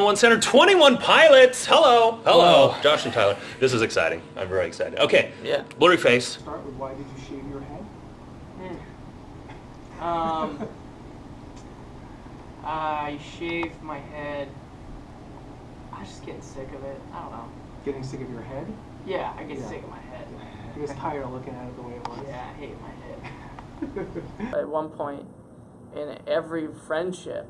One Center, 21 pilots. Hello. Hello. Josh and Tyler. This is exciting. I'm very excited. Okay. Yeah. Blurry face. Start with why did you shave your head? I shaved my head. I was just getting sick of it. I don't know. Getting sick of your head? Yeah, I get sick of my head. You was tired of looking at it the way it was? Yeah, I hate my head. At one point in every friendship,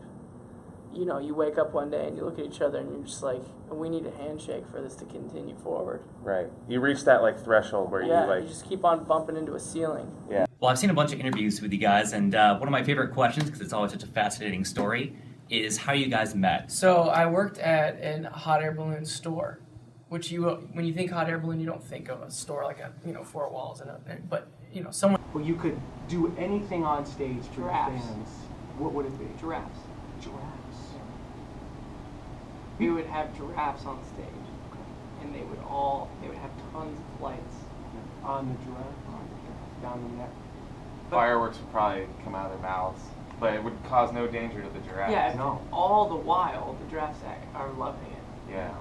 you know, you wake up one day and you look at each other and you're just like, we need a handshake for this to continue forward. Right. You reach that like threshold where you just keep on bumping into a ceiling. Yeah. Well, I've seen a bunch of interviews with you guys, and one of my favorite questions, because it's always such a fascinating story, is how you guys met. So I worked at a hot air balloon store, which when you think hot air balloon, you don't think of a store like four walls but someone. Well, you could do anything on stage for your Giraffes. fans. What would it be? Giraffes. Giraffes. We would have giraffes on stage, and they would have tons of flights. On the giraffe? Down the neck? Fireworks would probably come out of their mouths, but it would cause no danger to the giraffes. Yeah, No. all the while the giraffes are loving it. Yeah.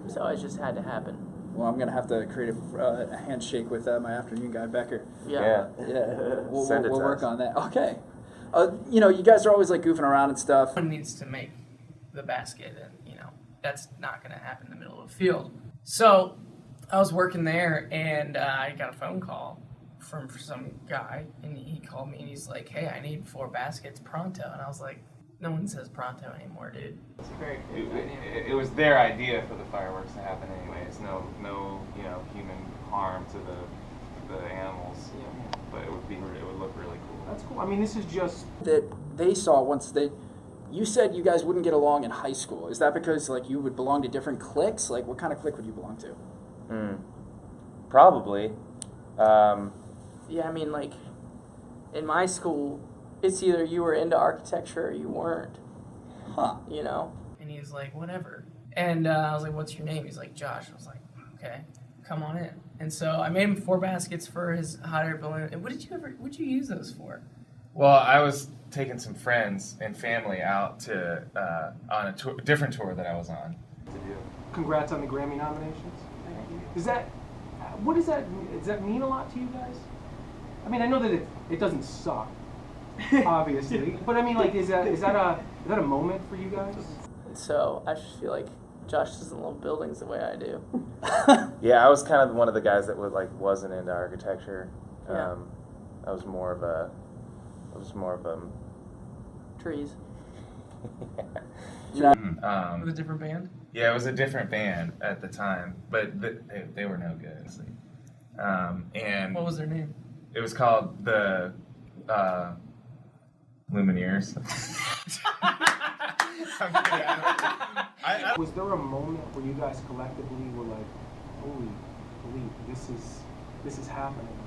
So it just had to happen. Well, I'm gonna have to create a handshake with my afternoon guy, Becker. Yeah. We'll Send it to work us. on that. Okay. You guys are always like goofing around and stuff. Someone needs to make the basket, and that's not going to happen in the middle of the field. So I was working there, and I got a phone call from some guy, and he called me, and he's like, "Hey, I need 4 baskets pronto," and I was like, "No one says pronto anymore, dude." It's very It was their idea for the fireworks to happen anyways. No human harm to the animals. Yeah. But it would look really cool. That's cool. I mean, this is just... That they saw once you said you guys wouldn't get along in high school. Is that because you would belong to different cliques? Like, what kind of clique would you belong to? Probably. Yeah, I mean, like, in my school, it's either you were into architecture or you weren't. Huh. And he's like, whatever. And I was like, what's your name? He's like, Josh. I was like, okay, come on in. And so I made him 4 baskets for his hot air balloon. And what'd you use those for? Well, I was taking some friends and family out to on a different tour that I was on. Congrats on the Grammy nominations. Thank you. What does that mean? Does that mean a lot to you guys? I mean, I know that it doesn't suck, obviously. But I mean, like, is that a moment for you guys? So I just feel like Josh doesn't love buildings the way I do. Yeah, I was kind of one of the guys that wasn't into architecture. Yeah. I was more of a Trees. You know, It was a different band? Yeah, it was a different band at the time, but they were no good. And What was their name? it was called the Lumineers. I'm kidding. Was there a moment where you guys collectively were like, holy bleep, this is happening?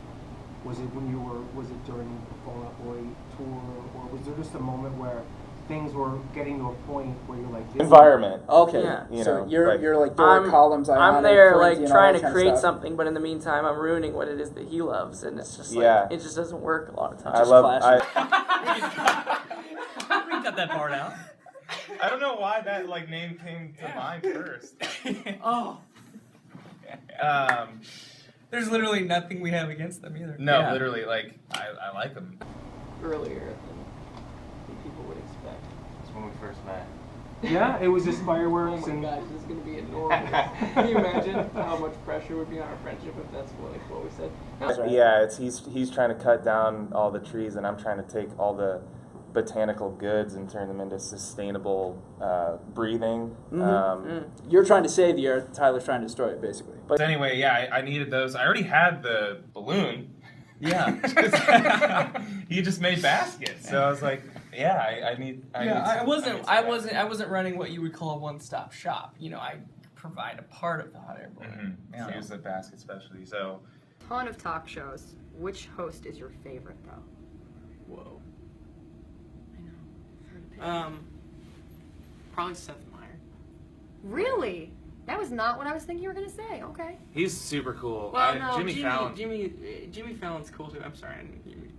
Was it during the Fall Out Boy tour, or was there just a moment where things were getting to a point where you're like, Environment. okay. Yeah. So know, you're like Dora Columns. I'm Ionic, there Corinthian, all trying that to kind of create stuff. something, but in the meantime I'm ruining what it is that he loves, and it's just it just doesn't work a lot of times. We cut that part out. I don't know why that name came to mind first. Oh. There's literally nothing we have against them either. No, Yeah. literally, I like them. Earlier than people would expect. It's when we first met. yeah, it was just Oh fireworks my and gosh, this is gonna be enormous. Can you imagine how much pressure would be on our friendship if that's what we said? Yeah, he's trying to cut down all the trees, and I'm trying to take all the botanical goods and turn them into sustainable breathing. You're trying to save the earth. Tyler's trying to destroy it, basically. But anyway, yeah, I needed those. I already had the balloon. Yeah. He just made baskets, so I was like, yeah, I need. I wasn't running what you would call a one-stop shop. I provide a part of the hot air balloon. So he was the basket specialty. So Ton of talk shows. Which host is your favorite, though? Whoa. I know. Probably Seth Meyers. Really? That was not what I was thinking you were gonna say. Okay. he's super cool. Well, no, Jimmy Fallon. Jimmy Fallon's cool too. I'm sorry.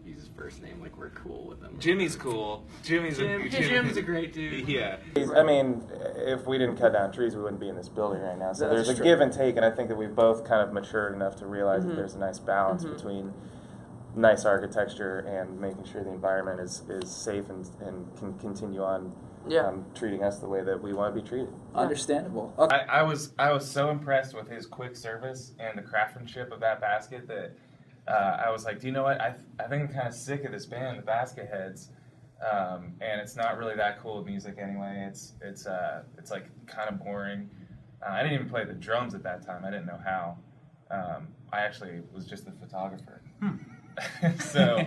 use his first name like we're cool with him. Jimmy's cool. Jimmy's Jim's a great dude. Yeah. I mean, if we didn't cut down trees, we wouldn't be in this building right now. So That's there's a true. give and take, and I think that we've both kind of matured enough to realize Mm-hmm. that there's a nice balance between nice architecture and making sure the environment is safe and can continue on treating us the way that we want to be treated. Understandable. Okay. I was so impressed with his quick service and the craftsmanship of that basket that I was like, do you know what? I think I'm kind of sick of this band, the Basket Heads, and it's not really that cool of music anyway. It's like kind of boring. I didn't even play the drums at that time. I didn't know how. I actually was just the photographer. So.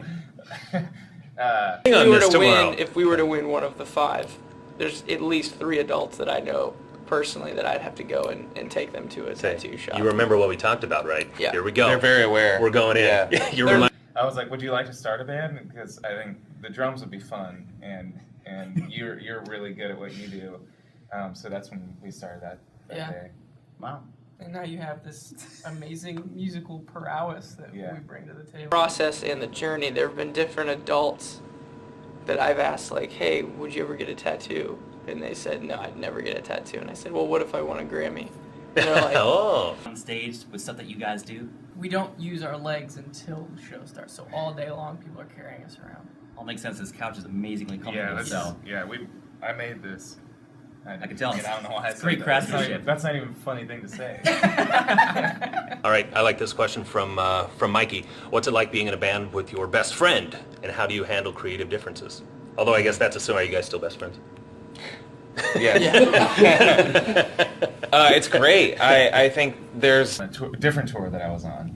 If we were to win one of the 5, there's at least 3 adults that I know personally that I'd have to go and take them to a tattoo shop. You remember what we talked about, right? Yeah. Here we go. They're very aware. We're going in. Yeah. You're I was like, would you like to start a band? Because I think the drums would be fun, and you're really good at what you do. So that's when we started that day. Wow. And now you have this amazing musical prowess that Yeah. we bring to the table. Process and the journey, there have been different adults that I've asked, like, hey, would you ever get a tattoo? And they said, no, I'd never get a tattoo. And I said, well, what if I won a Grammy? And they're like, oh. On stage with stuff that you guys do, We don't use our legs until the show starts, so all day long people are carrying us around. all makes sense. This couch is amazingly comfortable. I made this. I can tell. I don't know why I It's great said that. craftsmanship. That's not even a funny thing to say. All right, I like this question from Mikey. What's it like being in a band with your best friend, and how do you handle creative differences? Although I guess that's assuming, are you guys still best friends? Yeah. It's great. I think there's A different tour that I was on.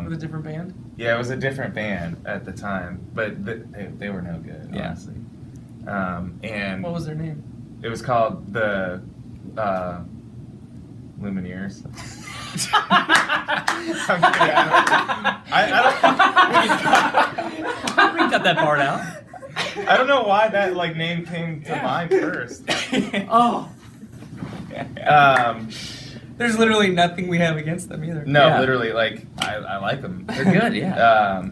With a different band? Yeah, it was a different band at the time, but they were no good, Yeah. honestly. And What was their name? it was called the Lumineers. I'm kidding. We cut that part out. I don't know why that name came to mind first. Oh, Um, there's literally nothing we have against them either. no, Yeah. literally, I like them. They're good, yeah.